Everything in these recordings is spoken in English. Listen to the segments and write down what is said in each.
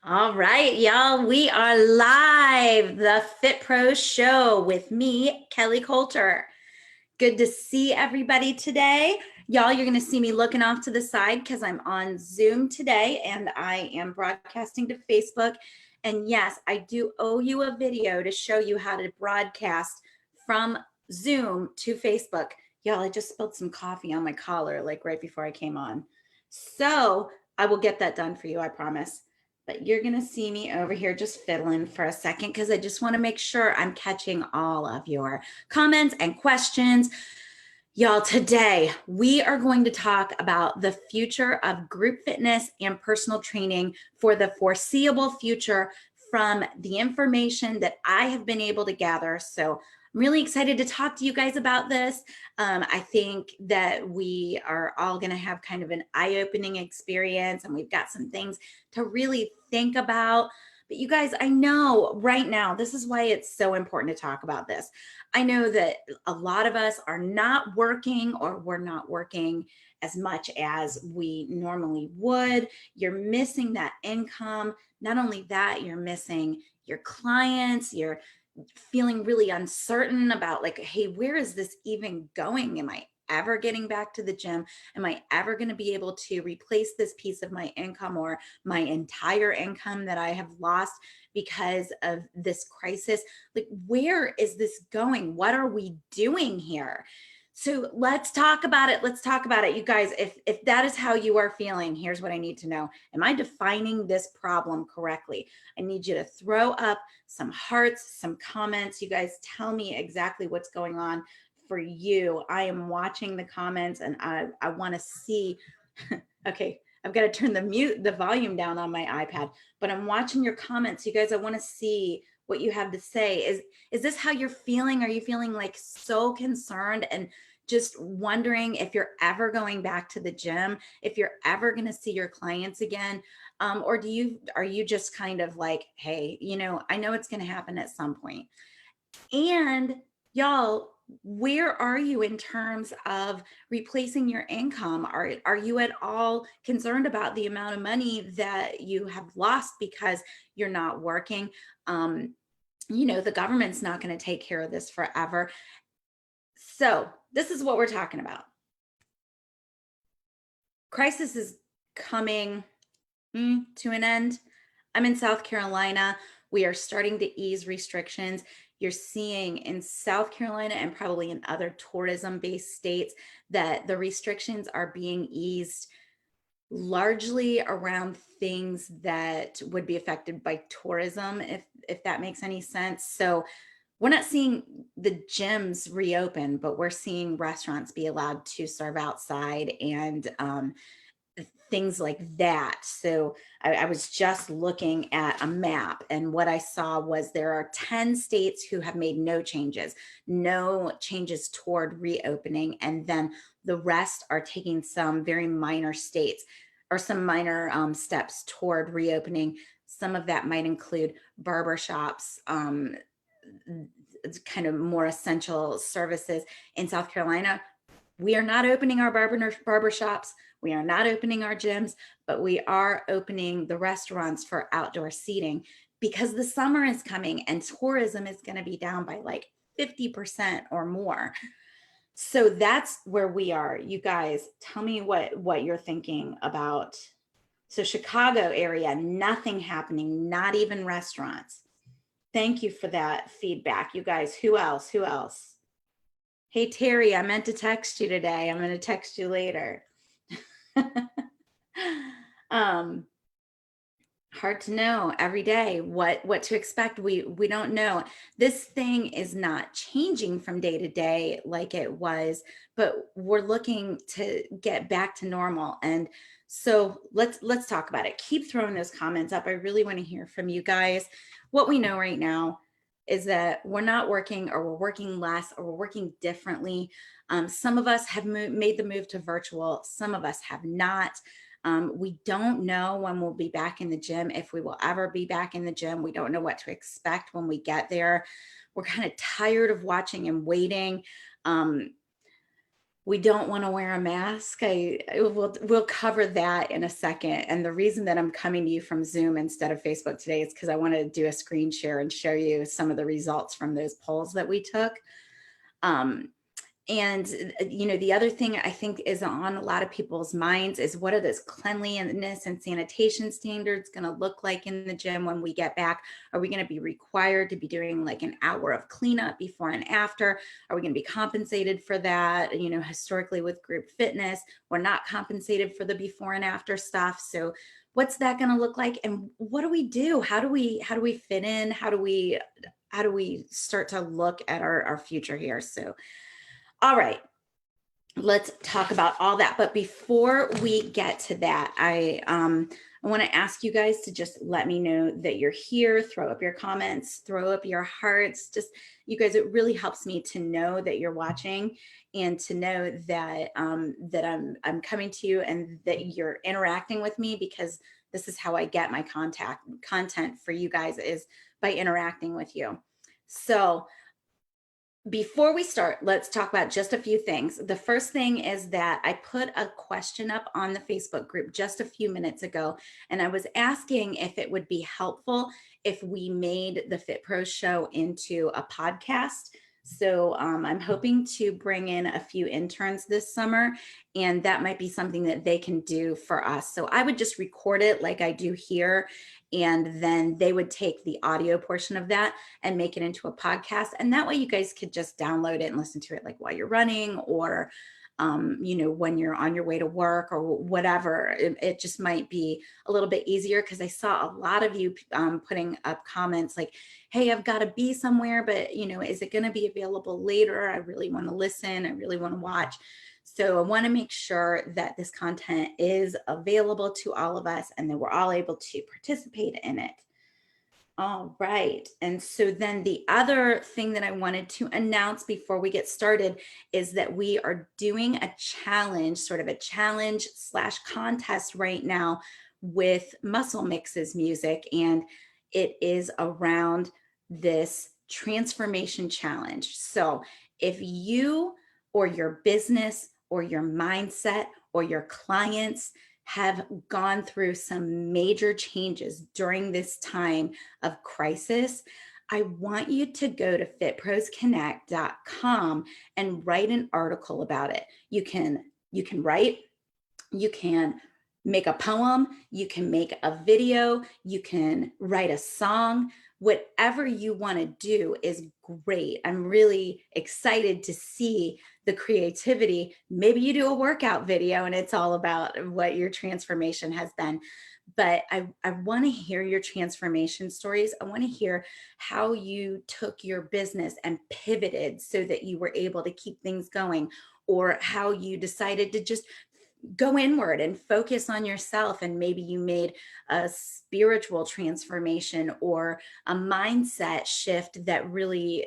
All right, y'all, we are live, the Fit Pro Show with me, Kelly Coulter. Good to see everybody today. Y'all, you're going to see me looking off to the side because I'm on Zoom today and I am broadcasting to Facebook. And yes, I do owe you a video to show you how to broadcast from Zoom to Facebook. Y'all, I just spilled some coffee on my collar like right before I came on. So I will get that done for you, I promise. But you're going to see me over here just fiddling for a second because I just want to make sure I'm catching all of your comments and questions. Y'all, today we are going to talk about the future of group fitness and personal training for the foreseeable future from the information that I have been able to gather. So I'm really excited to talk to you guys about this. I think that we are all going to have kind of an eye-opening experience, and we've got some things to really think about. But you guys, I know right now, this is why it's so important to talk about this. I know that a lot of us are not working, or we're not working as much as we normally would. You're missing that income. Not only that, you're missing your clients. You're feeling really uncertain about like, hey, where is this even going? Am I ever getting back to the gym? Am I ever going to be able to replace this piece of my income or my entire income that I have lost because of this crisis? Like, where is this going? What are we doing here? So let's talk about it. Let's talk about it. You guys, if that is how you are feeling, here's what I need to know. Am I defining this problem correctly? I need you to throw up some hearts, some comments. You guys tell me exactly what's going on for you. I am watching the comments and I want to see. Okay, I've got to turn the volume down on my iPad, but I'm watching your comments. You guys, I want to see what you have to say. Is this how you're feeling? Are you feeling like so concerned and just wondering if you're ever going back to the gym, if you're ever going to see your clients again? Or are you just kind of like, hey, I know it's going to happen at some point. And y'all, where are you in terms of replacing your income? Are you at all concerned about the amount of money that you have lost because you're not working? The government's not going to take care of this forever. So this is what we're talking about. Crisis is coming to an end. I'm in South Carolina. We are starting to ease restrictions. You're seeing in South Carolina and probably in other tourism-based states that the restrictions are being eased largely around things that would be affected by tourism, if that makes any sense. So we're not seeing the gyms reopen, but we're seeing restaurants be allowed to serve outside and things like that. So I was just looking at a map, and what I saw was there are 10 states who have made no changes toward reopening. And then the rest are taking some very minor states or some minor steps toward reopening. Some of that might include barbershops, kind of more essential services. In South Carolina, we are not opening our barber shops. We are not opening our gyms, but we are opening the restaurants for outdoor seating because the summer is coming and tourism is going to be down by like 50% or more. So that's where we are. You guys, tell me what you're thinking about. So Chicago area, nothing happening, not even restaurants. Thank you for that feedback. You guys, who else? Who else? Hey, Terry, I meant to text you today. I'm going to text you later. Hard to know every day what to expect. We don't know. This thing is not changing from day to day like it was, but we're looking to get back to normal. And so let's talk about it. Keep throwing those comments up. I really want to hear from you guys. What we know right now is that we're not working, or we're working less, or we're working differently. Some of us have made the move to virtual. Some of us have not. We don't know when we'll be back in the gym, if we will ever be back in the gym. We don't know what to expect when we get there. We're kind of tired of watching and waiting. we don't want to wear a mask. We'll cover that in a second. And the reason that I'm coming to you from Zoom instead of Facebook today is because I want to do a screen share and show you some of the results from those polls that we took. And the other thing I think is on a lot of people's minds is, what are those cleanliness and sanitation standards going to look like in the gym when we get back? Are we going to be required to be doing like an hour of cleanup before and after? Are we going to be compensated for that? Historically with group fitness, we're not compensated for the before and after stuff. So what's that going to look like? And what do we do? How do we fit in? How do we start to look at our future here? So all right, let's talk about all that. But before we get to that, I want to ask you guys to just let me know that you're here. Throw up your comments, throw up your hearts. Just, you guys, it really helps me to know that you're watching and to know that that I'm coming to you and that you're interacting with me, because this is how I get my content for you guys, is by interacting with you. So before we start, let's talk about just a few things. The first thing is that I put a question up on the Facebook group just a few minutes ago, and I was asking if it would be helpful if we made the Fit Pros show into a podcast. So I'm hoping to bring in a few interns this summer, and that might be something that they can do for us. So I would just record it like I do here, and then they would take the audio portion of that and make it into a podcast. And that way you guys could just download it and listen to it like while you're running, or when you're on your way to work or whatever. It just might be a little bit easier, because I saw a lot of you putting up comments like, hey, I've got to be somewhere, but is it going to be available later? I really want to listen. I really want to watch. So I want to make sure that this content is available to all of us and that we're all able to participate in it. All right. And so then the other thing that I wanted to announce before we get started is that we are doing a challenge, sort of a challenge / contest right now with Muscle Mixes music. And it is around this transformation challenge. So if you or your business or your mindset or your clients have gone through some major changes during this time of crisis, I want you to go to fitprosconnect.com and write an article about it. You can write, you can make a poem, you can make a video, you can write a song. Whatever you want to do is great. I'm really excited to see the creativity. Maybe you do a workout video and it's all about what your transformation has been. But I want to hear your transformation stories. I want to hear how you took your business and pivoted so that you were able to keep things going, or how you decided to just go inward and focus on yourself, and maybe you made a spiritual transformation or a mindset shift that really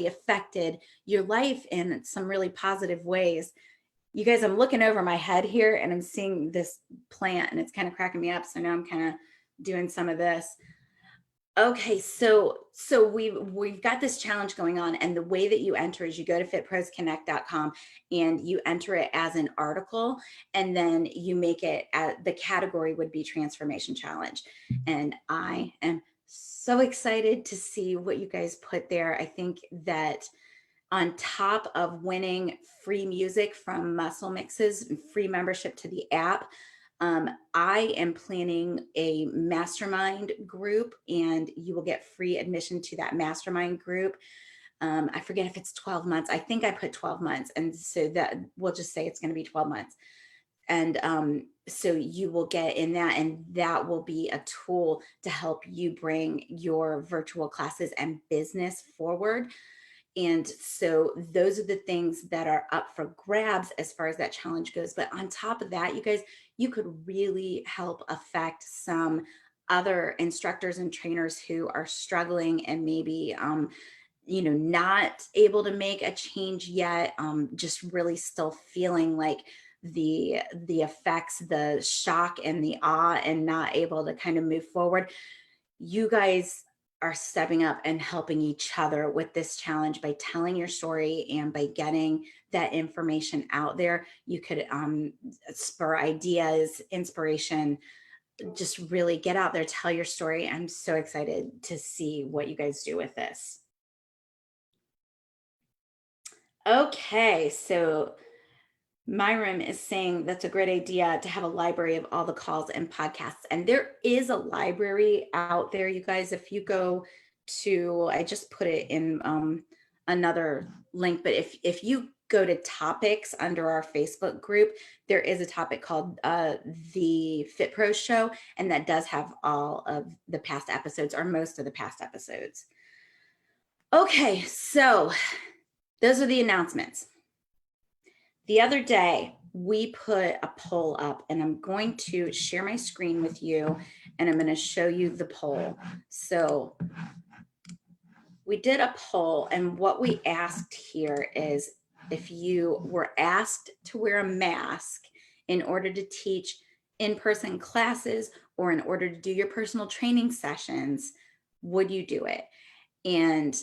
affected your life in some really positive ways. You guys, I'm looking over my head here and I'm seeing this plant and it's kind of cracking me up, so now I'm kind of doing some of this. Okay, so we've got this challenge going on, and the way that you enter is you go to fitprosconnect.com and you enter it as an article, and then you make it the category would be transformation challenge. And I am so excited to see what you guys put there. I think that on top of winning free music from Muscle Mixes, free membership to the app, I am planning a mastermind group, and you will get free admission to that mastermind group. I forget if it's 12 months. I think I put 12 months. And so that we'll just say it's going to be 12 months. And so you will get in that, and that will be a tool to help you bring your virtual classes and business forward. And so those are the things that are up for grabs as far as that challenge goes. But on top of that, you guys, you could really help affect some other instructors and trainers who are struggling and maybe, not able to make a change yet, just really still feeling like the effects, the shock and the awe, and not able to kind of move forward. You guys are stepping up and helping each other with this challenge by telling your story and by getting that information out there. You could spur ideas, inspiration, just really get out there, tell your story. I'm so excited to see what you guys do with this. Okay, so Myram is saying that's a great idea to have a library of all the calls and podcasts. And there is a library out there, you guys. If you go to, I just put it in another link, but if you go to topics under our Facebook group, there is a topic called the Fit Pro Show, and that does have all of the past episodes or most of the past episodes. Okay, so those are the announcements. The other day, we put a poll up, and I'm going to share my screen with you, and I'm going to show you the poll. So we did a poll, and what we asked here is if you were asked to wear a mask in order to teach in-person classes or in order to do your personal training sessions, would you do it? And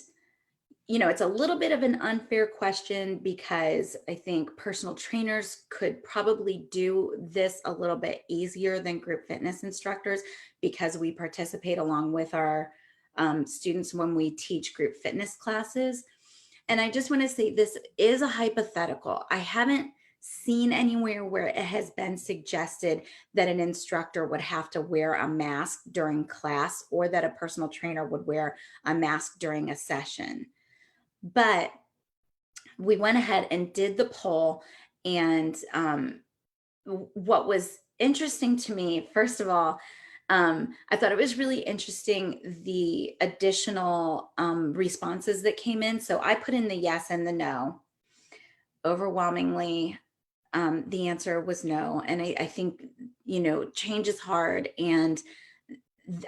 it's a little bit of an unfair question because I think personal trainers could probably do this a little bit easier than group fitness instructors because we participate along with our students when we teach group fitness classes. And I just want to say this is a hypothetical. I haven't seen anywhere where it has been suggested that an instructor would have to wear a mask during class or that a personal trainer would wear a mask during a session. But we went ahead and did the poll. And what was interesting to me, first of all, I thought it was really interesting the additional responses that came in. So I put in the yes and the no. Overwhelmingly, the answer was no. And I think, change is hard. And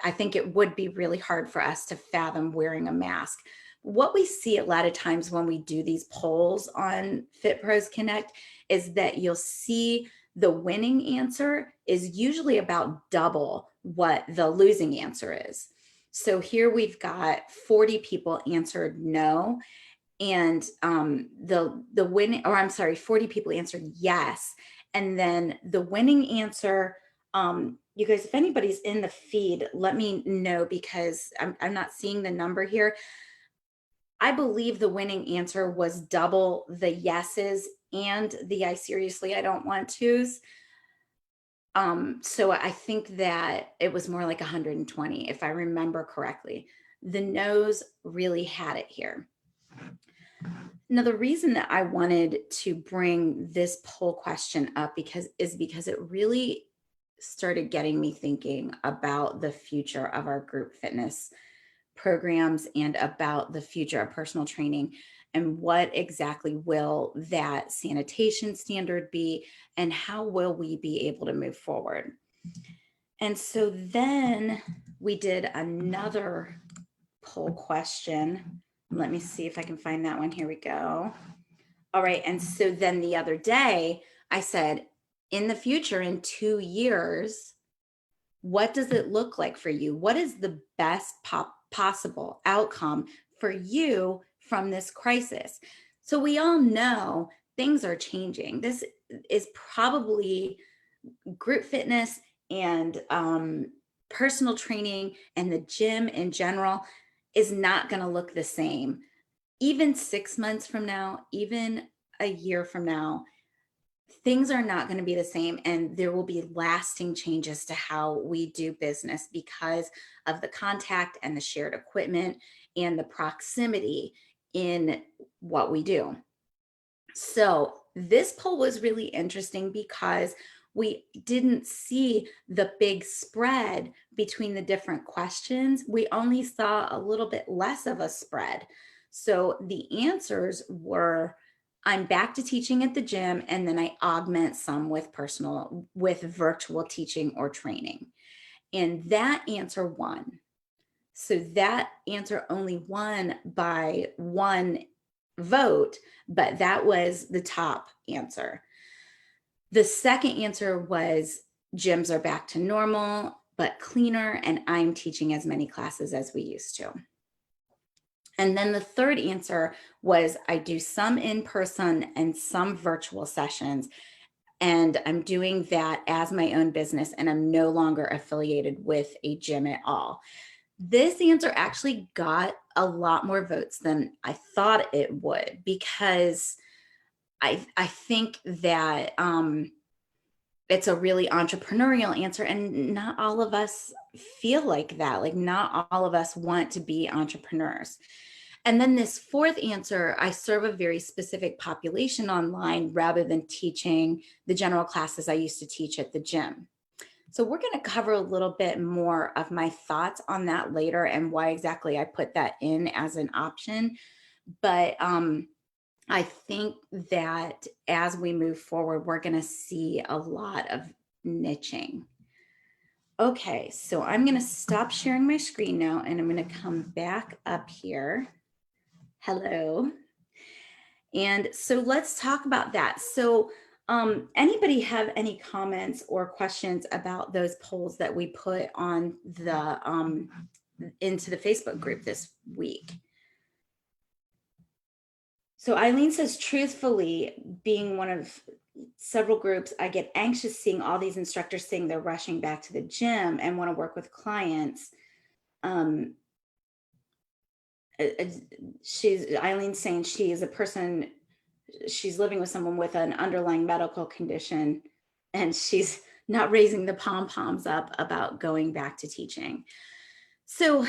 I think it would be really hard for us to fathom wearing a mask. What we see a lot of times when we do these polls on Fit Pros Connect is that you'll see the winning answer is usually about double what the losing answer is. So here we've got 40 people answered no, and the winning, or I'm sorry, 40 people answered yes, and then the winning answer. You guys, if anybody's in the feed, let me know because I'm not seeing the number here. I believe the winning answer was double the yeses and the I seriously, I don't want to's. So I think that it was more like 120, if I remember correctly. The no's really had it here. Now, the reason that I wanted to bring this poll question up because it really started getting me thinking about the future of our group fitness programs and about the future of personal training and what exactly will that sanitation standard be and how will we be able to move forward. And so then we did another poll question. Let me see if I can find that one. Here we go. All right. And so then the other day I said, in the future, in 2 years, what does it look like for you? What is the best possible outcome for you from this crisis? So we all know things are changing. This is probably group fitness and personal training and the gym in general is not going to look the same. Even 6 months from now, even a year from now, things are not going to be the same, and there will be lasting changes to how we do business because of the contact and the shared equipment and the proximity in what we do. So this poll was really interesting because we didn't see the big spread between the different questions. We only saw a little bit less of a spread. So the answers were, I'm back to teaching at the gym, and then I augment some with virtual teaching or training. And that answer won. So that answer only won by 1 vote, but that was the top answer. The second answer was gyms are back to normal. but cleaner, and I'm teaching as many classes as we used to. And then the third answer was I do some in person and some virtual sessions. And I'm doing that as my own business, and I'm no longer affiliated with a gym at all. This answer actually got a lot more votes than I thought it would, because I think that it's a really entrepreneurial answer, and not all of us feel like that. Like, not all of us want to be entrepreneurs. And then this fourth answer, I serve a very specific population online rather than teaching the general classes I used to teach at the gym. So we're going to cover a little bit more of my thoughts on that later and why exactly I put that in as an option. But I think that as we move forward, we're going to see a lot of niching. Okay, so I'm going to stop sharing my screen now, and I'm going to come back up here. Hello. And so let's talk about that. So anybody have any comments or questions about those polls that we put on the into the Facebook group this week? So Eileen says, truthfully, being one of several groups, I get anxious seeing all these instructors saying they're rushing back to the gym and want to work with clients. Eileen's saying she is a person, she's living with someone with an underlying medical condition, and she's not raising the pom-poms up about going back to teaching. So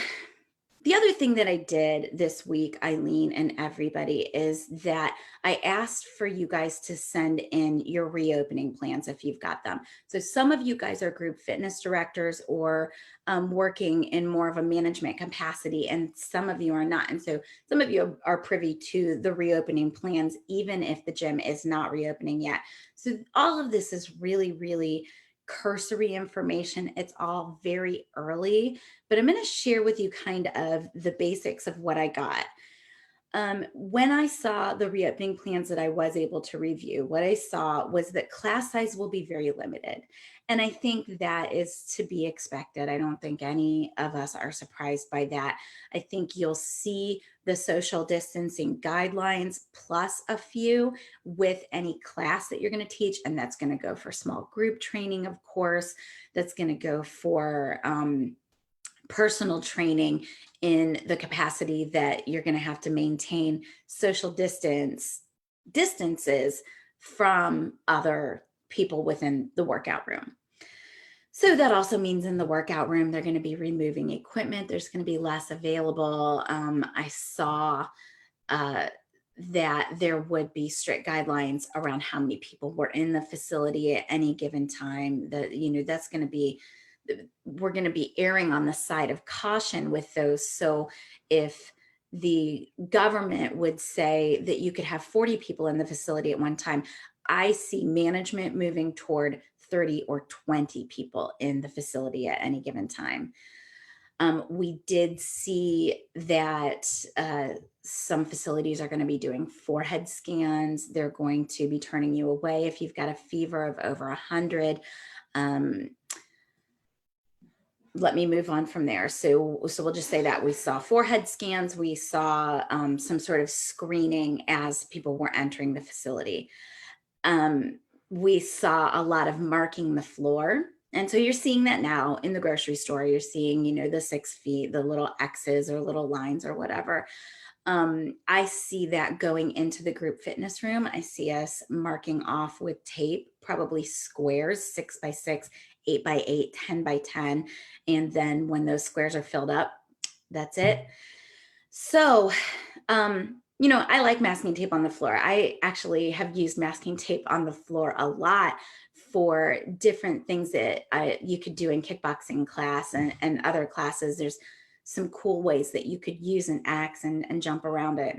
the other thing that I did this week, Eileen and everybody, is that I asked for you guys to send in your reopening plans if you've got them. So some of you guys are group fitness directors or working in more of a management capacity, and some of you are not. And so some of you are privy to the reopening plans, even if the gym is not reopening yet. So all of this is really, really cursory information. It's all very early, but I'm going to share with you kind of the basics of what I got. When I saw the reopening plans that I was able to review, what I saw was that class size will be very limited. And I think that is to be expected. I don't think any of us are surprised by that. I think you'll see the social distancing guidelines plus a few with any class that you're going to teach. And that's going to go for small group training, of course. That's going to go for personal training in the capacity that you're going to have to maintain social distances from other people within the workout room. So that also means in the workout room, they're going to be removing equipment. There's going to be less available. I saw that there would be strict guidelines around how many people were in the facility at any given time. That, that's going to be, we're going to be erring on the side of caution with those. So if the government would say that you could have 40 people in the facility at one time, I see management moving toward 30 or 20 people in the facility at any given time. We did see that some facilities are going to be doing forehead scans. They're going to be turning you away if you've got a fever of over 100. Let me move on from there. So we'll just say that we saw forehead scans. We saw some sort of screening as people were entering the facility. We saw a lot of marking the floor. And so you're seeing that now in the grocery store. You're seeing, the 6 feet, the little X's or little lines or whatever. I see that going into the group fitness room. I see us marking off with tape, probably squares, 6 by 6, 8 by 8, 10 by 10. And then when those squares are filled up, that's it. So, I like masking tape on the floor. I actually have used masking tape on the floor a lot for different things that you could do in kickboxing class and other classes. There's some cool ways that you could use an axe and jump around it.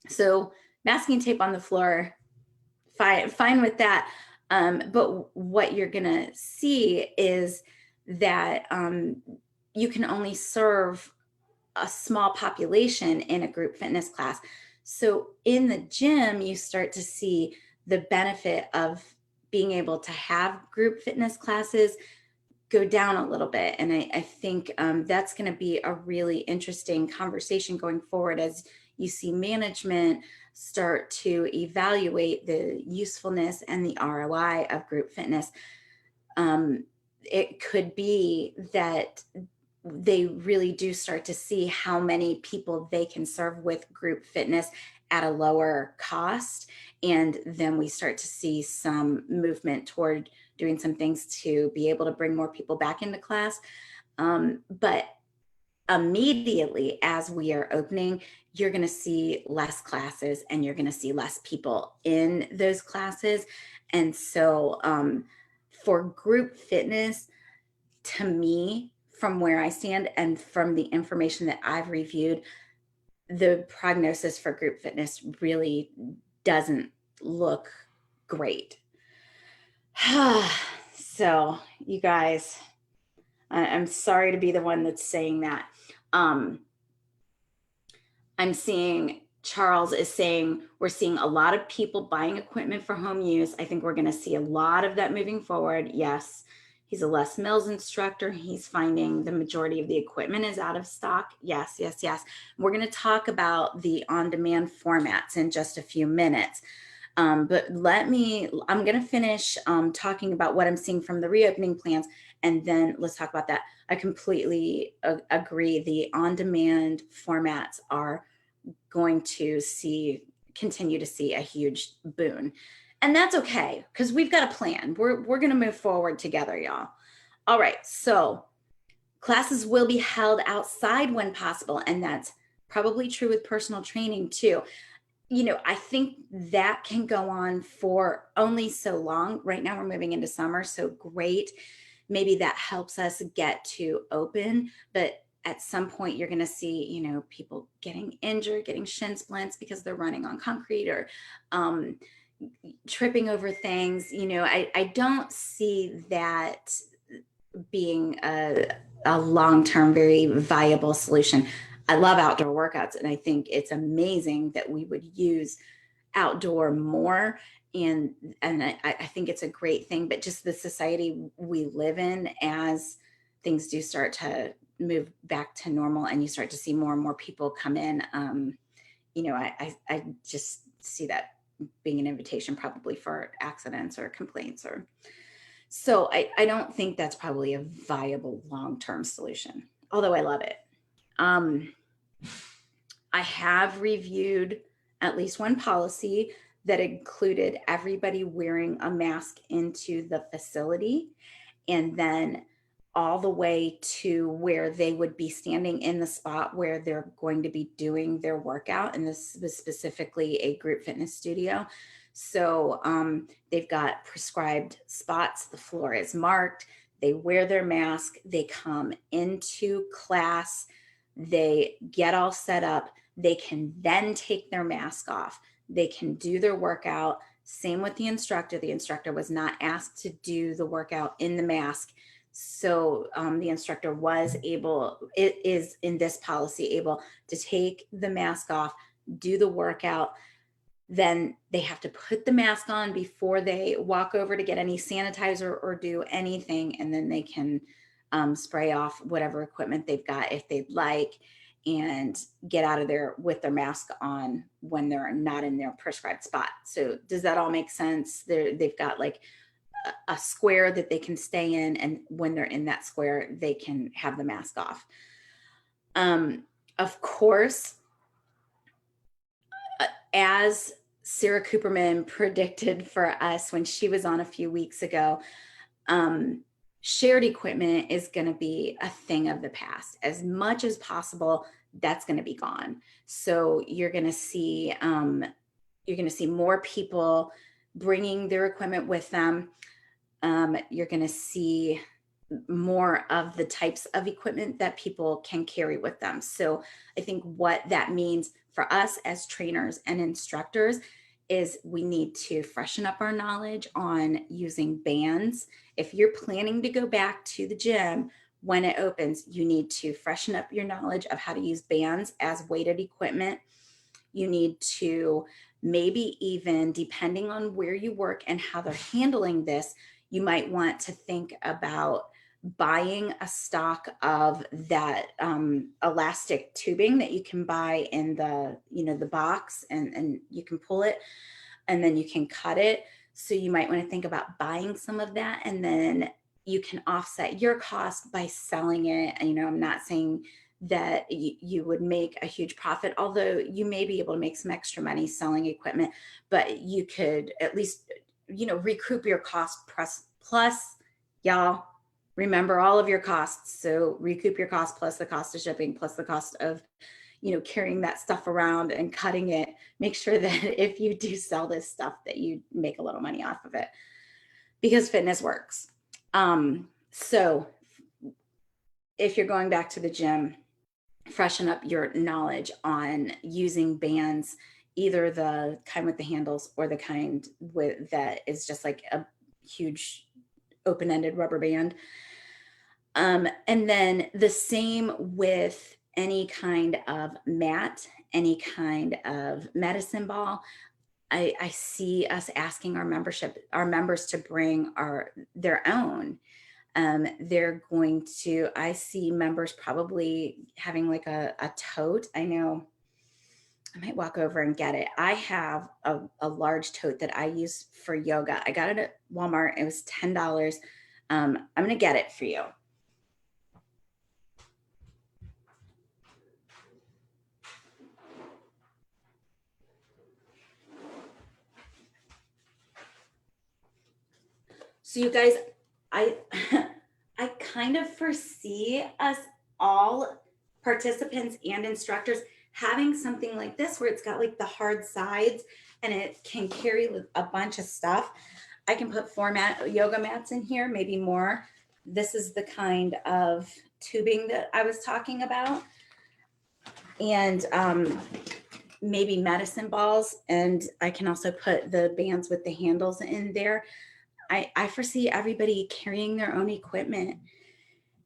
So masking tape on the floor, fine with that. But what you're going to see is that you can only serve a small population in a group fitness class. So in the gym, you start to see the benefit of being able to have group fitness classes go down a little bit. And I think that's going to be a really interesting conversation going forward as you see management start to evaluate the usefulness and the ROI of group fitness. It could be that they really do start to see how many people they can serve with group fitness at a lower cost. And then we start to see some movement toward doing some things to be able to bring more people back into class. But immediately as we are opening, you're going to see less classes and you're going to see less people in those classes. And so for group fitness, to me, from where I stand and from the information that I've reviewed, the prognosis for group fitness really doesn't look great. So, you guys, I'm sorry to be the one that's saying that. I'm seeing Charles is saying we're seeing a lot of people buying equipment for home use. I think we're going to see a lot of that moving forward. Yes. He's a Les Mills instructor. He's finding the majority of the equipment is out of stock. Yes, yes, yes. We're going to talk about the on-demand formats in just a few minutes. But I'm going to finish talking about what I'm seeing from the reopening plans, and then let's talk about that. I completely agree. The on-demand formats are going to continue to see a huge boon. And that's okay, because we've got a plan. We're going to move forward together, y'all. All right, so classes will be held outside when possible, and that's probably true with personal training too. I think that can go on for only so long. Right now we're moving into summer, so great. Maybe that helps us get to open, but at some point you're going to see, people getting injured, getting shin splints because they're running on concrete or tripping over things. I don't see that being a long-term, very viable solution. I love outdoor workouts, and I think it's amazing that we would use outdoor more. And I think it's a great thing, but just the society we live in, as things do start to move back to normal and you start to see more and more people come in, I just see that being an invitation probably for accidents or complaints so I don't think that's probably a viable long-term solution, although I love it. I have reviewed at least one policy that included everybody wearing a mask into the facility, and then all the way to where they would be standing in the spot where they're going to be doing their workout. And this was specifically a group fitness studio. So they've got prescribed spots. The floor is marked. They wear their mask. They come into class. They get all set up. They can then take their mask off. They can do their workout. Same with the instructor. The instructor was not asked to do the workout in the mask. So the instructor is in this policy able to take the mask off, do the workout. Then they have to put the mask on before they walk over to get any sanitizer or do anything. And then they can spray off whatever equipment they've got if they'd like, and get out of there with their mask on when they're not in their prescribed spot. So does that all make sense? They've got like a square that they can stay in, and when they're in that square, they can have the mask off. Of course, as Sarah Cooperman predicted for us when she was on a few weeks ago, shared equipment is going to be a thing of the past. As much as possible, that's going to be gone. So you're going to see more people bringing their equipment with them. You're going to see more of the types of equipment that people can carry with them. So I think what that means for us as trainers and instructors is we need to freshen up our knowledge on using bands. If you're planning to go back to the gym when it opens, you need to freshen up your knowledge of how to use bands as weighted equipment. You need to maybe even, depending on where you work and how they're handling this, you might want to think about buying a stock of that elastic tubing that you can buy in the, the box, and you can pull it and then you can cut it. So you might want to think about buying some of that, and then you can offset your cost by selling it. And, I'm not saying that you would make a huge profit, although you may be able to make some extra money selling equipment, but you could at least, recoup your cost plus, y'all, remember all of your costs. So recoup your cost plus the cost of shipping, plus the cost of, carrying that stuff around and cutting it. Make sure that if you do sell this stuff, that you make a little money off of it, because fitness works. So if you're going back to the gym, freshen up your knowledge on using bands, either the kind with the handles or the kind that is just like a huge open-ended rubber band. And then the same with any kind of mat, any kind of medicine ball. I see us asking our members to bring their own. I see members probably having like a tote. I know I might walk over and get it. I have a large tote that I use for yoga. I got it at Walmart. It was $10. I'm going to get it for you. So you guys, I I kind of foresee us all, participants and instructors, having something like this where it's got like the hard sides and it can carry a bunch of stuff. I can put 4 yoga mats in here, maybe more. This is the kind of tubing that I was talking about. And maybe medicine balls. And I can also put the bands with the handles in there. I foresee everybody carrying their own equipment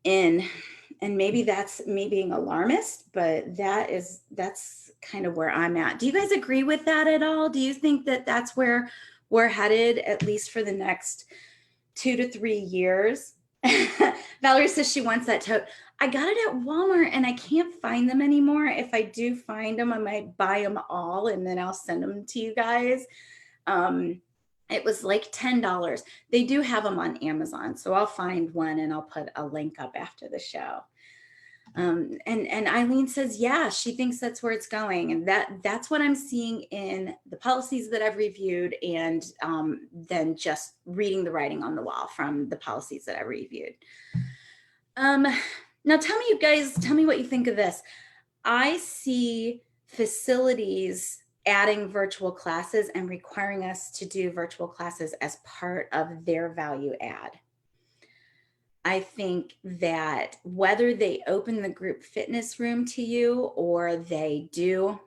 in, and maybe that's me being alarmist, but that's kind of where I'm at. Do you guys agree with that at all? Do you think that that's where we're headed, at least for the next 2 to 3 years? Valerie says she wants that tote. I got it at Walmart and I can't find them anymore. If I do find them, I might buy them all and then I'll send them to you guys. It was like $10. They do have them on Amazon. So I'll find one and I'll put a link up after the show. And Eileen says, yeah, she thinks that's where it's going. And that's what I'm seeing in the policies that I've reviewed, and then just reading the writing on the wall from the policies that I reviewed. Now tell me what you think of this. I see facilities adding virtual classes and requiring us to do virtual classes as part of their value add. I think that whether they open the group fitness room to you or they do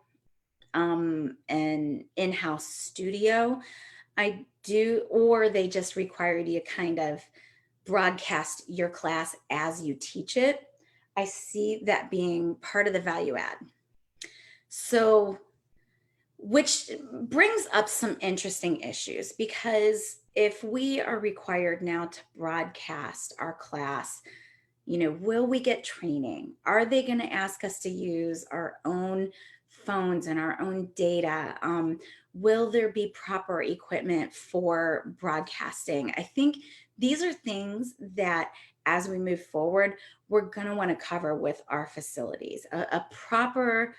an in-house studio, or they just require you to kind of broadcast your class as you teach it, I see that being part of the value add. So, which brings up some interesting issues, because if we are required now to broadcast our class, will we get training? Are they going to ask us to use our own phones and our own data? Will there be proper equipment for broadcasting? I think these are things that, as we move forward, we're going to want to cover with our facilities. A proper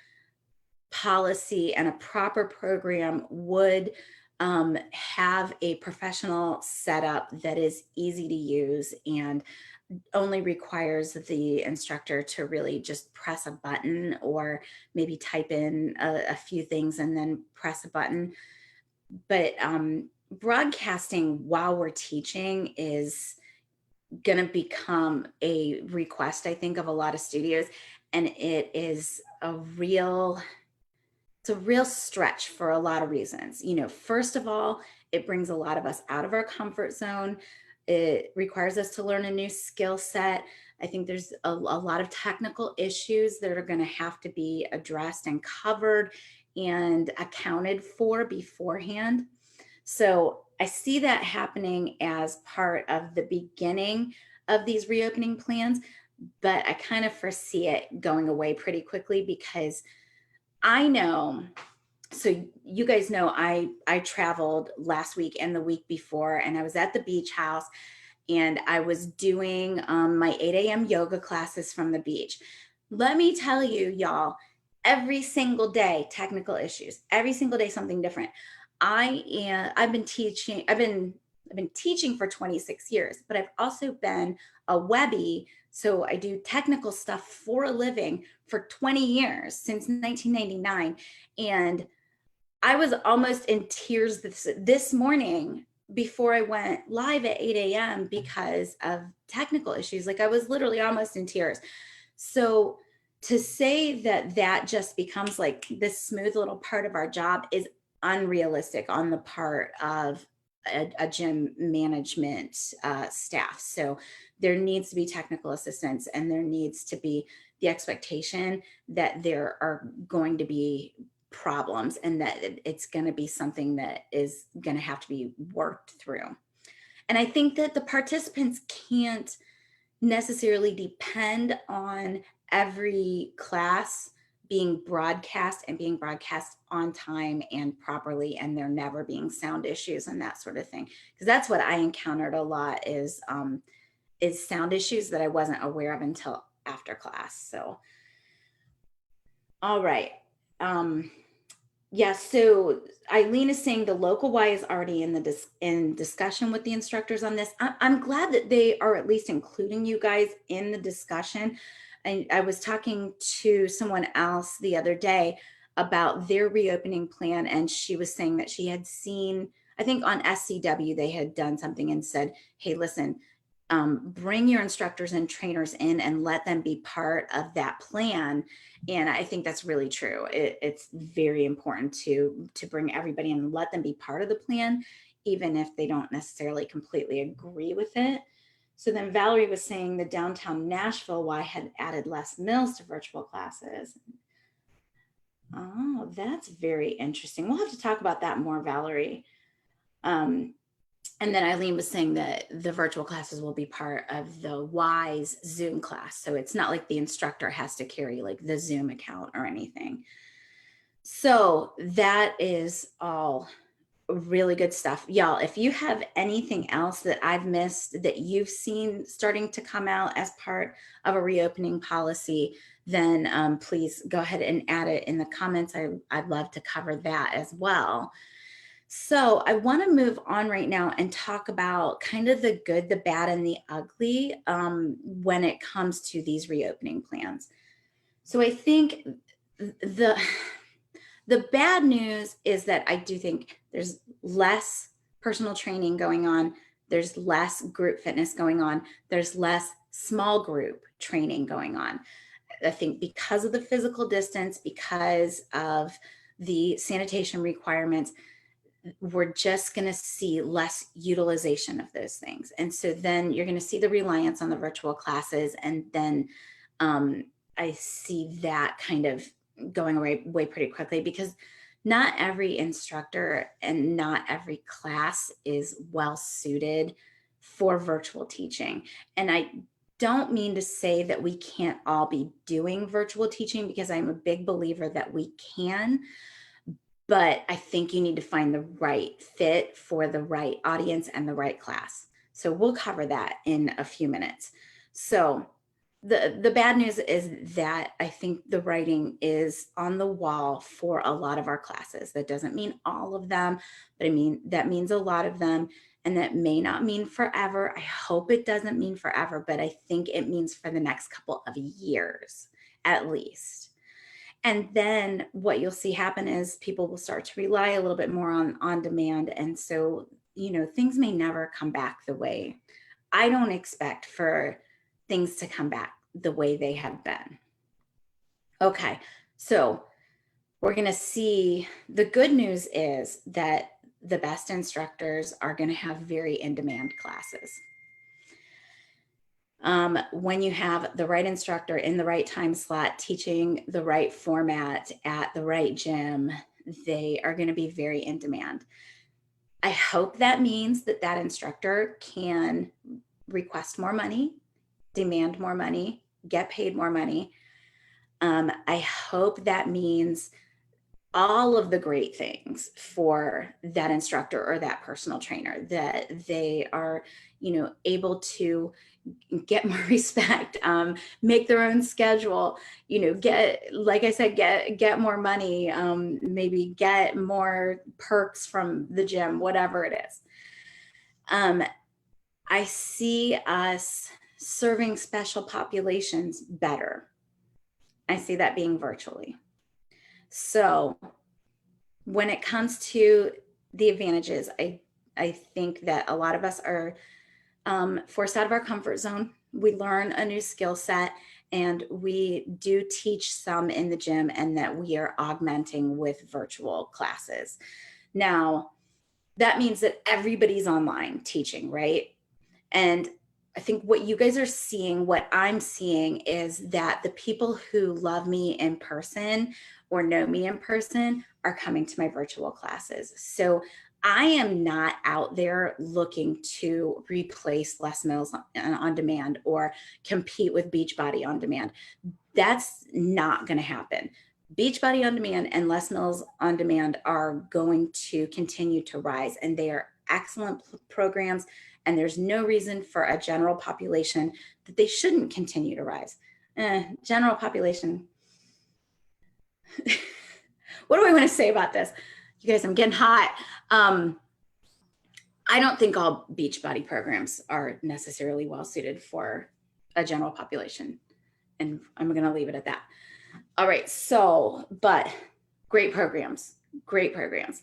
policy and a proper program would have a professional setup that is easy to use and only requires the instructor to really just press a button, or maybe type in a few things and then press a button. But broadcasting while we're teaching is going to become a request, I think, of a lot of studios, and it is a real stretch for a lot of reasons. First of all, it brings a lot of us out of our comfort zone. It requires us to learn a new skill set. I think there's a lot of technical issues that are going to have to be addressed and covered and accounted for beforehand. So I see that happening as part of the beginning of these reopening plans, but I kind of foresee it going away pretty quickly because I know, so you guys know I traveled last week and the week before, and I was at the beach house, and I was doing my 8 a.m. yoga classes from the beach. Let me tell you, y'all, every single day, technical issues, every single day, something different. I've been teaching for 26 years, but I've also been a Webby. So I do technical stuff for a living for 20 years, since 1999. And I was almost in tears this morning before I went live at 8 a.m. because of technical issues. Like, I was literally almost in tears. So to say that that just becomes like this smooth little part of our job is unrealistic on the part of a gym management staff. So there needs to be technical assistance, and there needs to be the expectation that there are going to be problems, and that it's going to be something that is going to have to be worked through. And I think that the participants can't necessarily depend on every class being broadcast and being broadcast on time and properly, and there never being sound issues and that sort of thing. Because that's what I encountered a lot is sound issues that I wasn't aware of until after class. So, all right. Yeah, so Eileen is saying the local Y is already in discussion with the instructors on this. I'm glad that they are at least including you guys in the discussion. And I was talking to someone else the other day about their reopening plan, and she was saying that she had seen, I think on SCW, they had done something and said, hey, listen, bring your instructors and trainers in and let them be part of that plan. And I think that's really true. It's very important to bring everybody in and let them be part of the plan, even if they don't necessarily completely agree with it. So then Valerie was saying the downtown Nashville Y had added Les Mills to virtual classes. Oh, that's very interesting. We'll have to talk about that more, Valerie. And then Eileen was saying that the virtual classes will be part of the Y's Zoom class. So it's not like the instructor has to carry like the Zoom account or anything. So that is all really good stuff. Y'all, if you have anything else that I've missed that you've seen starting to come out as part of a reopening policy, then please go ahead and add it in the comments. I'd love to cover that as well. So I want to move on right now and talk about kind of the good, the bad, and the ugly when it comes to these reopening plans. So I think the bad news is that I do think there's less personal training going on. There's less group fitness going on. There's less small group training going on. I think because of the physical distance, because of the sanitation requirements, we're just going to see less utilization of those things. And so then you're going to see the reliance on the virtual classes. And then I see that kind of going away pretty quickly, because not every instructor and not every class is well suited for virtual teaching. And I don't mean to say that we can't all be doing virtual teaching, because I'm a big believer that we can. But I think you need to find the right fit for the right audience and the right class. So we'll cover that in a few minutes. So the bad news is that I think the writing is on the wall for a lot of our classes. That doesn't mean all of them, but I mean, that means a lot of them. And that may not mean forever. I hope it doesn't mean forever, but I think it means for the next couple of years, at least. And then what you'll see happen is people will start to rely a little bit more on demand. And so, things may never come back the way. I don't expect for things to come back the way they have been. Okay, so we're going to see, the good news is that the best instructors are going to have very in-demand classes. When you have the right instructor in the right time slot, teaching the right format at the right gym, they are going to be very in demand. I hope that means that that instructor can request more money, demand more money, get paid more money. I hope that means all of the great things for that instructor or that personal trainer, that they are, able to get more respect, make their own schedule, get, like I said, get more money, maybe get more perks from the gym, whatever it is. I see us serving special populations better. I see that being virtually. So when it comes to the advantages, I think that a lot of us are forced out of our comfort zone. We learn a new skill set, and we do teach some in the gym, and that we are augmenting with virtual classes. Now, that means that everybody's online teaching, right? And I think what you guys are seeing, what I'm seeing, is that the people who love me in person or know me in person are coming to my virtual classes. So I am not out there looking to replace Les Mills on demand or compete with Beachbody on demand. That's not going to happen. Beachbody on demand and Les Mills on demand are going to continue to rise, and they are excellent programs. And there's no reason for a general population that they shouldn't continue to rise. General population. What do I want to say about this? You guys, I'm getting hot. I don't think all Beachbody programs are necessarily well suited for a general population. And I'm going to leave it at that. All right. So, but great programs, great programs.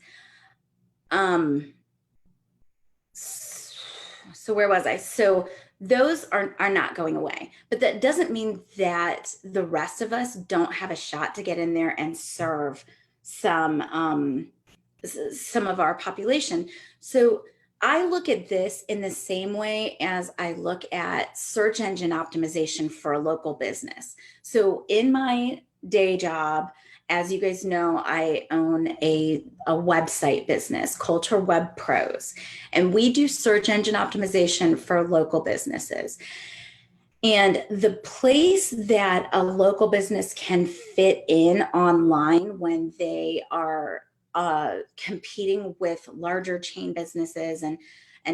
So where was I? So those are not going away, but that doesn't mean that the rest of us don't have a shot to get in there and serve some of our population. So I look at this in the same way as I look at search engine optimization for a local business. So in my day job, as you guys know, I own a website business, Coulter Web Pros, and we do search engine optimization for local businesses. And the place that a local business can fit in online when they are competing with larger chain businesses and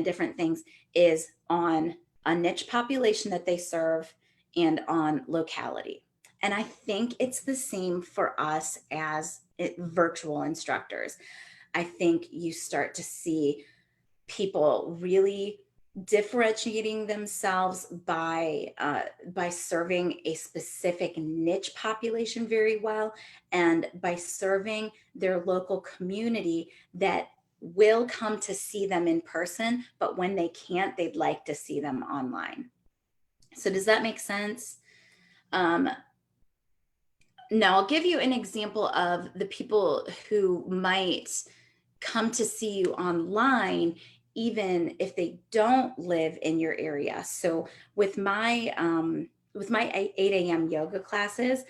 different things is on a niche population that they serve and on locality. And I think it's the same for us as virtual instructors. I think you start to see people really differentiating themselves by serving a specific niche population very well, and by serving their local community that will come to see them in person, but when they can't, they'd like to see them online. So does that make sense? Now I'll give you an example of the people who might come to see you online even if they don't live in your area. So with my 8 a.m. yoga classes,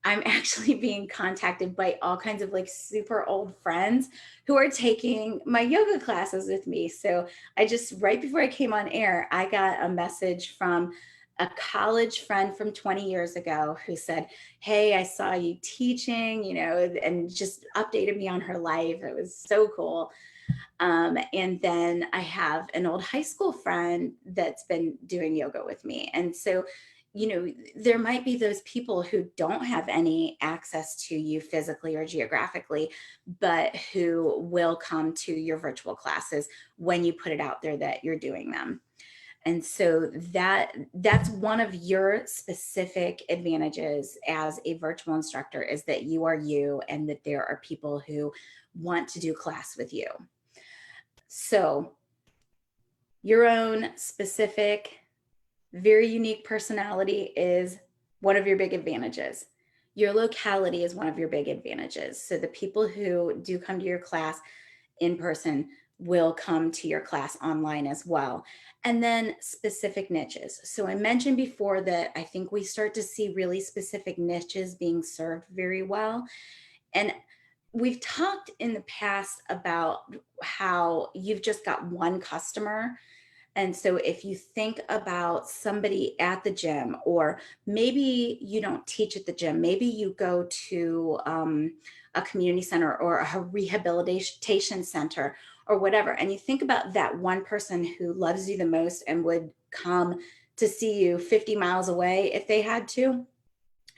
I'm actually being contacted by all kinds of like super old friends who are taking my yoga classes with me. So I just, right before I came on air, I got a message from a college friend from 20 years ago who said, "Hey, I saw you teaching, and just updated me on her life. It was so cool." And then I have an old high school friend that's been doing yoga with me. And so, there might be those people who don't have any access to you physically or geographically, but who will come to your virtual classes when you put it out there that you're doing them. And so that's one of your specific advantages as a virtual instructor, is that you are you, and that there are people who want to do class with you. So your own specific, very unique personality is one of your big advantages. Your locality is one of your big advantages. So the people who do come to your class in person will come to your class online as well. And then specific niches. So I mentioned before that I think we start to see really specific niches being served very well. And we've talked in the past about how you've just got one customer. And so if you think about somebody at the gym, or maybe you don't teach at the gym, maybe you go to a community center or a rehabilitation center or whatever, and you think about that one person who loves you the most and would come to see you 50 miles away if they had to,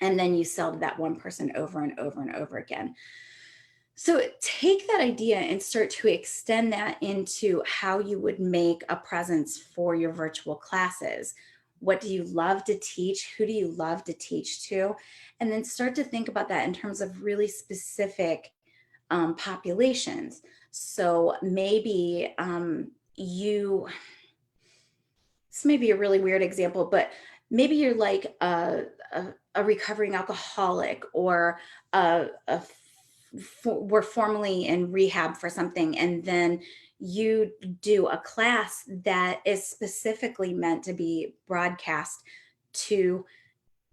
and then you sell to that one person over and over and over again. So take that idea and start to extend that into how you would make a presence for your virtual classes. What do you love to teach? Who do you love to teach to? And then start to think about that in terms of really specific populations. So maybe this may be a really weird example, but maybe you're like a recovering alcoholic, or were formerly in rehab for something, and then you do a class that is specifically meant to be broadcast to,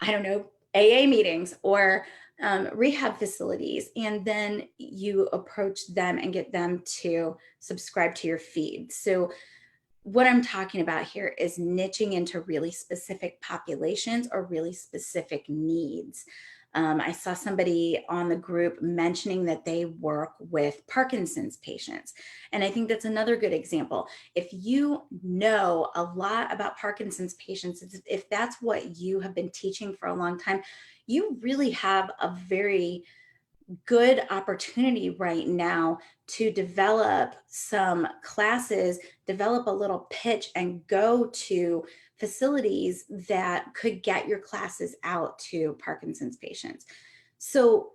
I don't know, AA meetings or rehab facilities. And then you approach them and get them to subscribe to your feed. So what I'm talking about here is niching into really specific populations or really specific needs. I saw somebody on the group mentioning that they work with Parkinson's patients. And I think that's another good example. If you know a lot about Parkinson's patients, if that's what you have been teaching for a long time, you really have a very good opportunity right now to develop some classes, develop a little pitch, and go to facilities that could get your classes out to Parkinson's patients. So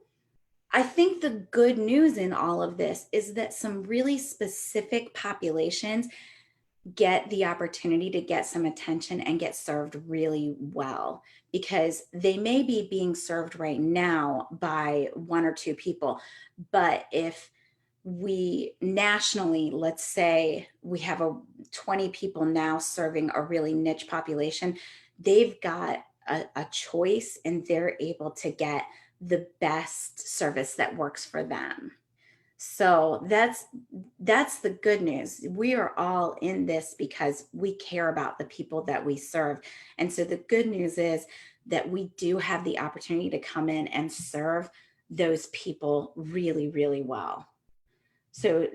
I think the good news in all of this is that some really specific populations get the opportunity to get some attention and get served really well, because they may be being served right now by one or two people. But if we nationally, let's say we have 20 people now serving a really niche population, they've got a choice and they're able to get the best service that works for them. So that's the good news. We are all in this because we care about the people that we serve. And so the good news is that we do have the opportunity to come in and serve those people really, really well. So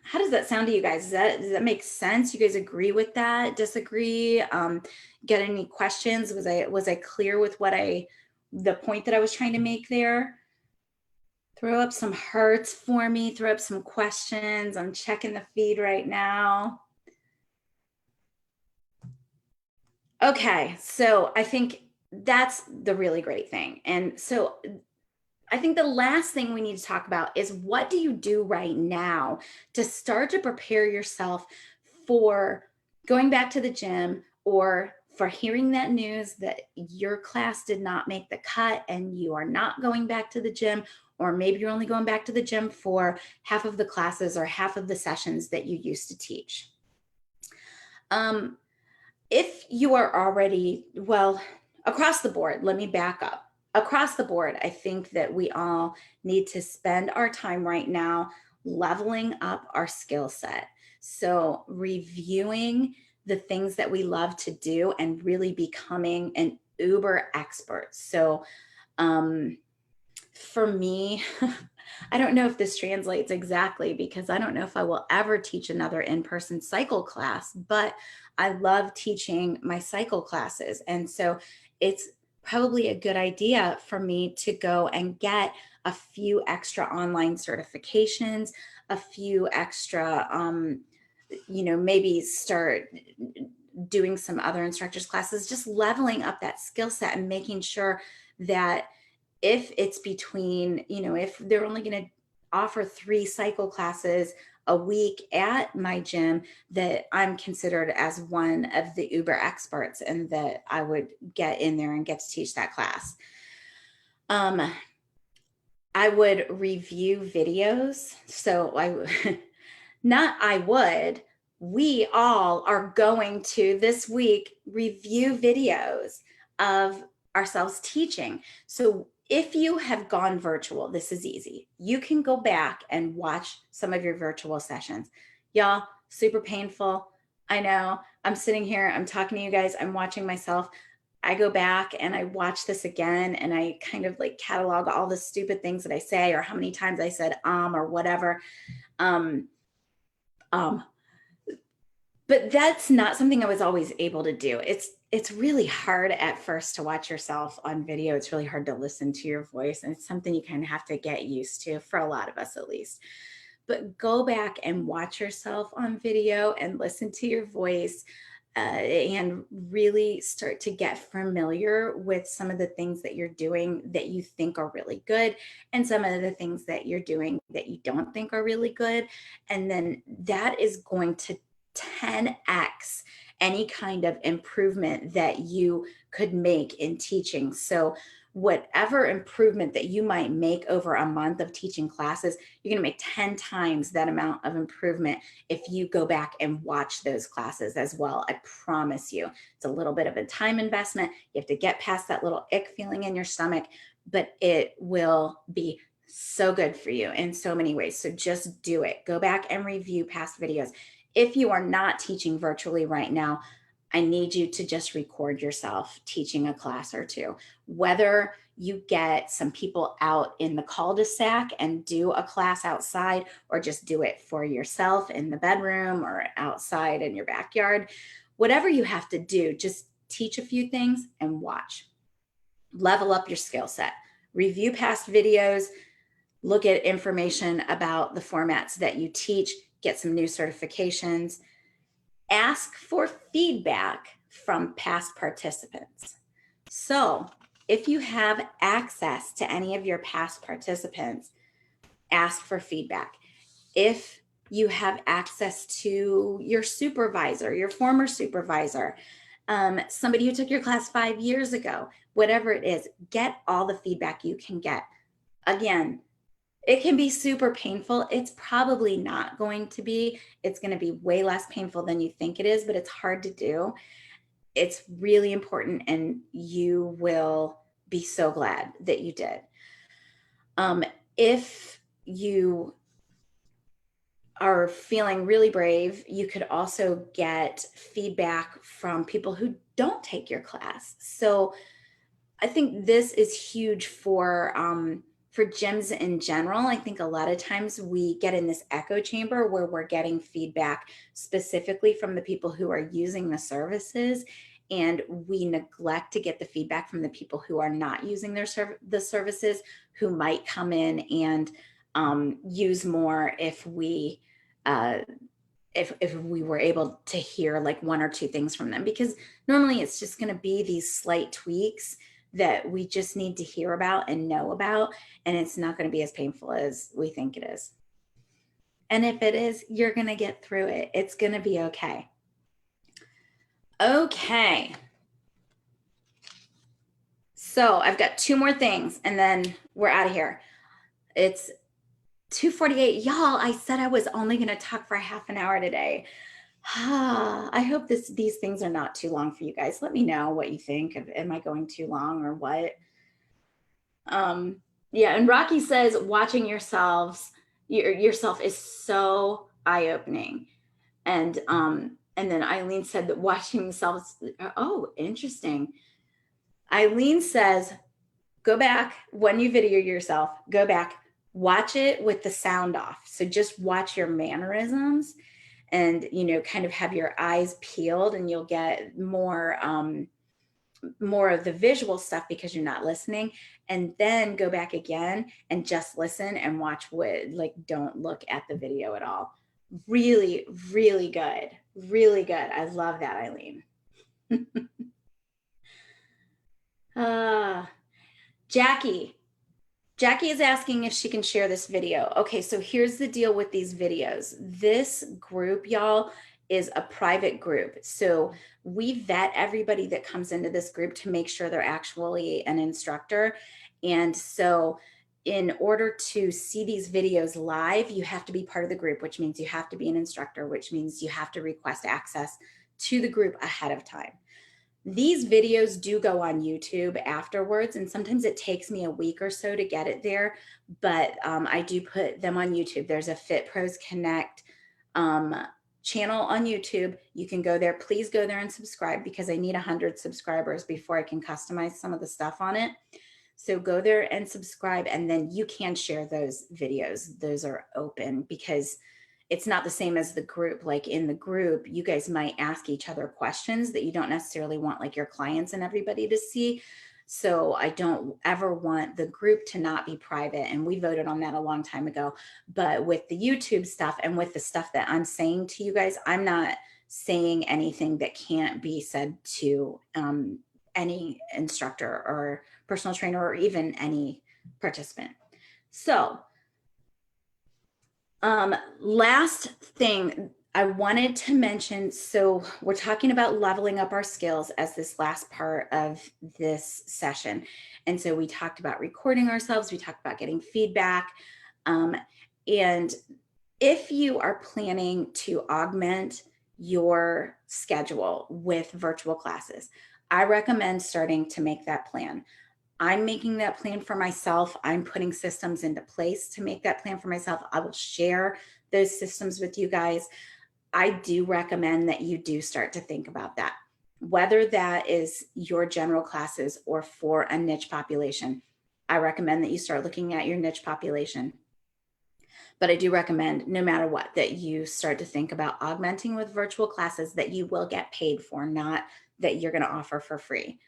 how does that sound to you guys? Does that make sense? You guys agree with that? Disagree? Get any questions? Was I clear with the point that I was trying to make there? Throw up some hearts for me. Throw up some questions. I'm checking the feed right now. Okay, so I think that's the really great thing. And so I think the last thing we need to talk about is, what do you do right now to start to prepare yourself for going back to the gym, or for hearing that news that your class did not make the cut and you are not going back to the gym, or maybe you're only going back to the gym for half of the classes or half of the sessions that you used to teach. If you are already, well, across the board, let me back up. Across the board, I think that we all need to spend our time right now leveling up our skill set. So reviewing the things that we love to do and really becoming an uber expert. So for me, I don't know if this translates exactly, because I don't know if I will ever teach another in-person cycle class, but I love teaching my cycle classes. And so it's probably a good idea for me to go and get a few extra online certifications, a few extra, maybe start doing some other instructors classes, just leveling up that skill set and making sure that if it's between, if they're only going to offer 3 cycle classes a week at my gym, that I'm considered as one of the uber experts and that I would get in there and get to teach that class. I would review videos. So we all are going to this week review videos of ourselves teaching. So if you have gone virtual, this is easy. You can go back and watch some of your virtual sessions. Y'all, super painful. I know. I'm sitting here, I'm talking to you guys, I'm watching myself. I go back and I watch this again and I kind of like catalog all the stupid things that I say or how many times I said or whatever. Um, um, but that's not something I was always able to do. It's really hard at first to watch yourself on video. It's really hard to listen to your voice, and it's something you kind of have to get used to, for a lot of us at least. But go back and watch yourself on video and listen to your voice, and really start to get familiar with some of the things that you're doing that you think are really good, and some of the things that you're doing that you don't think are really good. And then that is going to 10x any kind of improvement that you could make in teaching. So whatever improvement that you might make over a month of teaching classes, you're going to make 10 times that amount of improvement if you go back and watch those classes as well. I promise you, it's a little bit of a time investment. You have to get past that little ick feeling in your stomach, but it will be so good for you in so many ways. So just do it. Go back and review past videos. If you are not teaching virtually right now, I need you to just record yourself teaching a class or two. Whether you get some people out in the cul-de-sac and do a class outside, or just do it for yourself in the bedroom or outside in your backyard, whatever you have to do, just teach a few things and watch. Level up your skill set. Review past videos, look at information about the formats that you teach, get some new certifications, ask for feedback from past participants. So if you have access to any of your past participants, ask for feedback. If you have access to your supervisor, your former supervisor, somebody who took your class 5 years ago, whatever it is, get all the feedback you can get. Again, it can be super painful. It's probably not going to be. It's going to be way less painful than you think it is, but it's hard to do. It's really important, and you will be so glad that you did. If you are feeling really brave, you could also get feedback from people who don't take your class. So I think this is huge for gyms in general. I think a lot of times we get in this echo chamber where we're getting feedback specifically from the people who are using the services, and we neglect to get the feedback from the people who are not using the services, who might come in and use more if we were able to hear like one or two things from them, because normally it's just going to be these slight tweaks that we just need to hear about and know about, and it's not going to be as painful as we think it is. And if it is, you're going to get through it. It's going to be okay. Okay. So I've got 2 more things and then we're out of here. It's 2:48. Y'all, I said I was only going to talk for half an hour today. I hope these things are not too long for you guys. Let me know what you think. Am I going too long or what? Yeah, and Rocky says watching yourself is so eye-opening. And then Eileen said that watching themselves, oh, interesting. Eileen says, go back when you video yourself, go back, watch it with the sound off. So just watch your mannerisms and, kind of have your eyes peeled, and you'll get more of the visual stuff because you're not listening. And then go back again and just listen and watch don't look at the video at all. Really, really good. Really good. I love that, Eileen. Jackie is asking if she can share this video. Okay, so here's the deal with these videos. This group, y'all, is a private group. So we vet everybody that comes into this group to make sure they're actually an instructor. And so in order to see these videos live, you have to be part of the group, which means you have to be an instructor, which means you have to request access to the group ahead of time. These videos do go on YouTube afterwards, and sometimes it takes me a week or so to get it there, but I do put them on YouTube. There's a Fit Pros Connect um, channel on YouTube. You can go there. Please go there and subscribe because I need 100 subscribers before I can customize some of the stuff on it. So go there and subscribe, and then you can share those videos. Those are open because it's not the same as the group. Like in the group, you guys might ask each other questions that you don't necessarily want like your clients and everybody to see. So I don't ever want the group to not be private. And we voted on that a long time ago. But with the YouTube stuff and with the stuff that I'm saying to you guys, I'm not saying anything that can't be said to any instructor or personal trainer or even any participant. So last thing I wanted to mention, so we're talking about leveling up our skills as this last part of this session. And so we talked about recording ourselves, we talked about getting feedback. And if you are planning to augment your schedule with virtual classes, I recommend starting to make that plan. I'm making that plan for myself. I'm putting systems into place to make that plan for myself. I will share those systems with you guys. I do recommend that you do start to think about that, whether that is your general classes or for a niche population. I recommend that you start looking at your niche population. But I do recommend, no matter what, that you start to think about augmenting with virtual classes that you will get paid for, not that you're going to offer for free.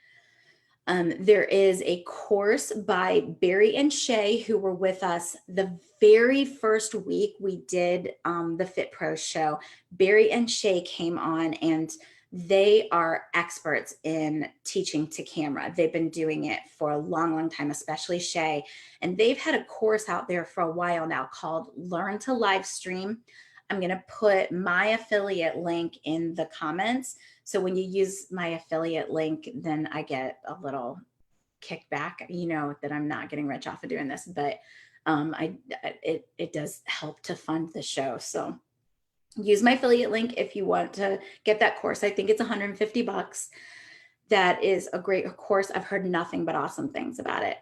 There is a course by Barry and Shay, who were with us the very first week we did the Fit Pro show. Barry and Shay came on, and they are experts in teaching to camera. They've been doing it for a long, long time, especially Shay. And they've had a course out there for a while now called Learn to Live Stream. I'm going to put my affiliate link in the comments. So when you use my affiliate link, then I get a little kickback. You know that I'm not getting rich off of doing this, but it does help to fund the show. So use my affiliate link if you want to get that course. I think it's $150. That is a great course. I've heard nothing but awesome things about it.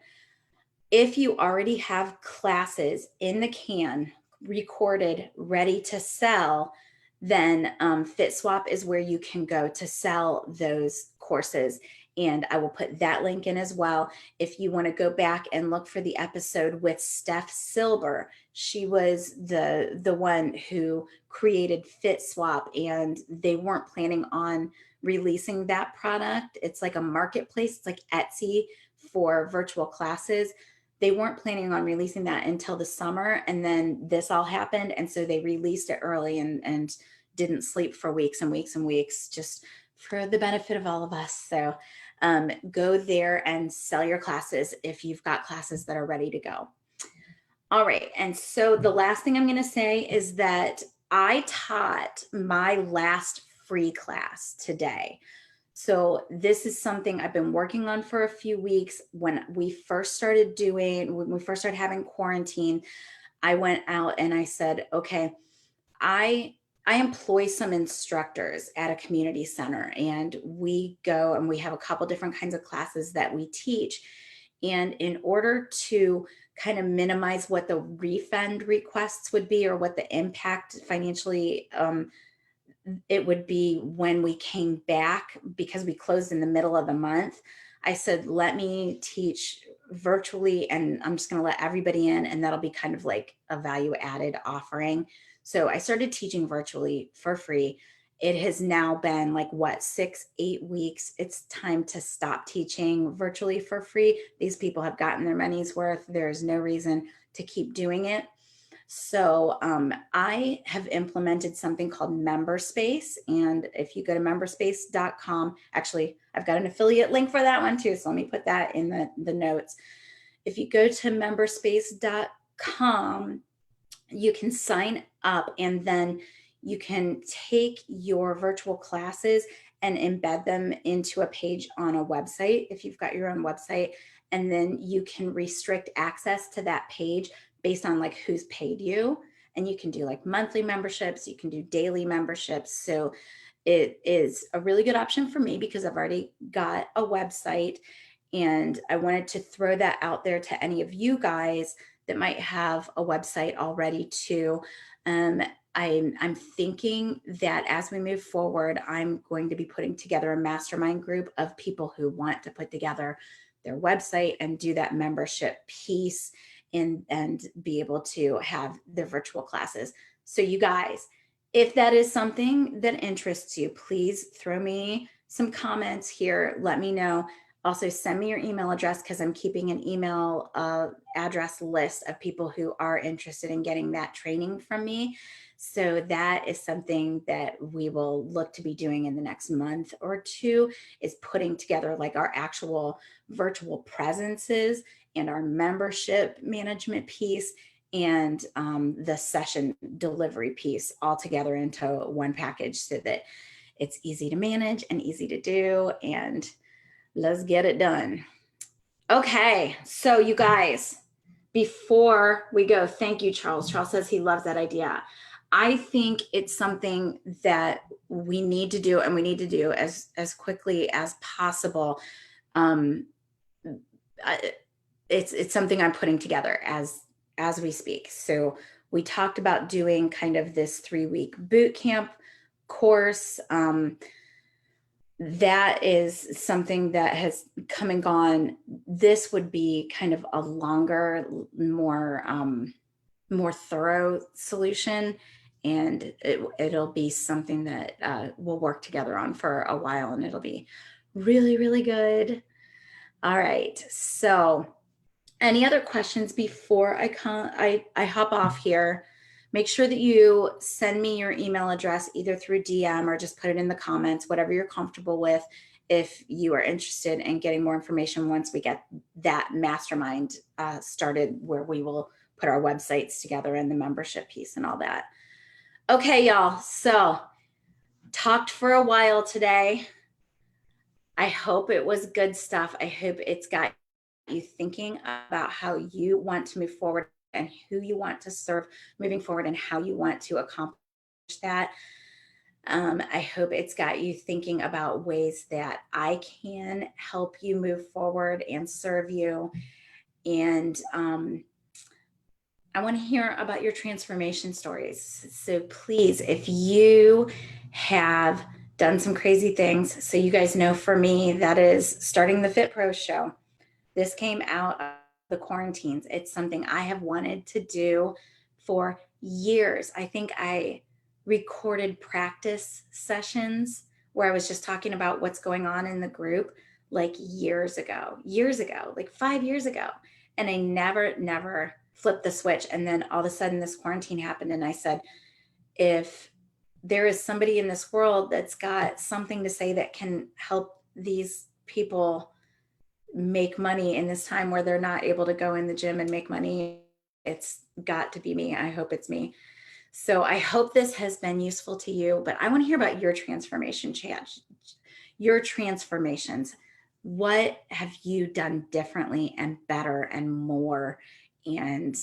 If you already have classes in the can, recorded, ready to sell, then FitSwap is where you can go to sell those courses. And I will put that link in as well. If you want to go back and look for the episode with Steph Silber, she was the one who created FitSwap, and they weren't planning on releasing that product. It's like a marketplace. It's like Etsy for virtual classes. They weren't planning on releasing that until the summer, and then this all happened, and so they released it early and didn't sleep for weeks and weeks and weeks, just for the benefit of all of us. So go there and sell your classes if you've got classes that are ready to go. All right, and so the last thing I'm going to say is that I taught my last free class today. So this is something I've been working on for a few weeks. When we first started having quarantine, I went out and I said, okay, I employ some instructors at a community center, and we go and we have a couple different kinds of classes that we teach. And in order to kind of minimize what the refund requests would be or what the impact financially it would be when we came back, because we closed in the middle of the month, I said, let me teach virtually, and I'm just going to let everybody in, and that'll be kind of like a value added offering. So I started teaching virtually for free. It has now been like 6-8 weeks. It's time to stop teaching virtually for free. These people have gotten their money's worth. There's no reason to keep doing it. So I have implemented something called MemberSpace. And if you go to memberspace.com, actually, I've got an affiliate link for that one too. So let me put that in the notes. If you go to memberspace.com, you can sign up, and then you can take your virtual classes and embed them into a page on a website if you've got your own website. And then you can restrict access to that page based on like who's paid you. And you can do like monthly memberships, you can do daily memberships. So it is a really good option for me because I've already got a website, and I wanted to throw that out there to any of you guys that might have a website already too. I'm thinking that as we move forward, I'm going to be putting together a mastermind group of people who want to put together their website and do that membership piece and be able to have their virtual classes. So you guys, if that is something that interests you, please throw me some comments here. Let me know. Also, send me your email address because I'm keeping an email address list of people who are interested in getting that training from me. So that is something that we will look to be doing in the next month or two, is putting together like our actual virtual presences and our membership management piece and the session delivery piece all together into one package so that it's easy to manage and easy to do, and let's get it done. Okay, so you guys, before we go, thank you, Charles. Charles says he loves that idea. I think it's something that we need to do, and we need to do as quickly as possible. It's something I'm putting together as we speak. So we talked about doing kind of this 3-week boot camp course. That is something that has come and gone. This would be kind of a longer, more thorough solution, and it'll be something that we'll work together on for a while, and it'll be really, really good. All right. So any other questions before I hop off here? Make sure that you send me your email address either through DM or just put it in the comments, whatever you're comfortable with, if you are interested in getting more information once we get that mastermind started, where we will put our websites together and the membership piece and all that. Okay, y'all. So talked for a while today. I hope it was good stuff. I hope it's got you thinking about how you want to move forward and who you want to serve moving forward and how you want to accomplish that. I hope it's got you thinking about ways that I can help you move forward and serve you. And I want to hear about your transformation stories. So please, if you have done some crazy things, so you guys know, for me, that is starting the Fit Pro show. This came out of the quarantines. It's something I have wanted to do for years. I think I recorded practice sessions where I was just talking about what's going on in the group like years ago, like 5 years ago. And I never flipped the switch. And then all of a sudden this quarantine happened. And I said, if there is somebody in this world that's got something to say that can help these people make money in this time where they're not able to go in the gym and make money, it's got to be me. I hope it's me. So I hope this has been useful to you, but I want to hear about your transformation, your transformations. What have you done differently and better and more? And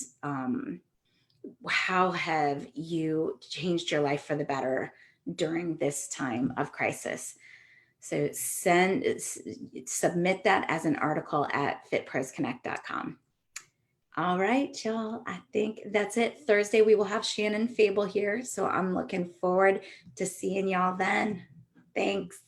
how have you changed your life for the better during this time of crisis? So submit that as an article at fitprosconnect.com. All right, y'all. I think that's it. Thursday, we will have Shannon Fable here. So I'm looking forward to seeing y'all then. Thanks.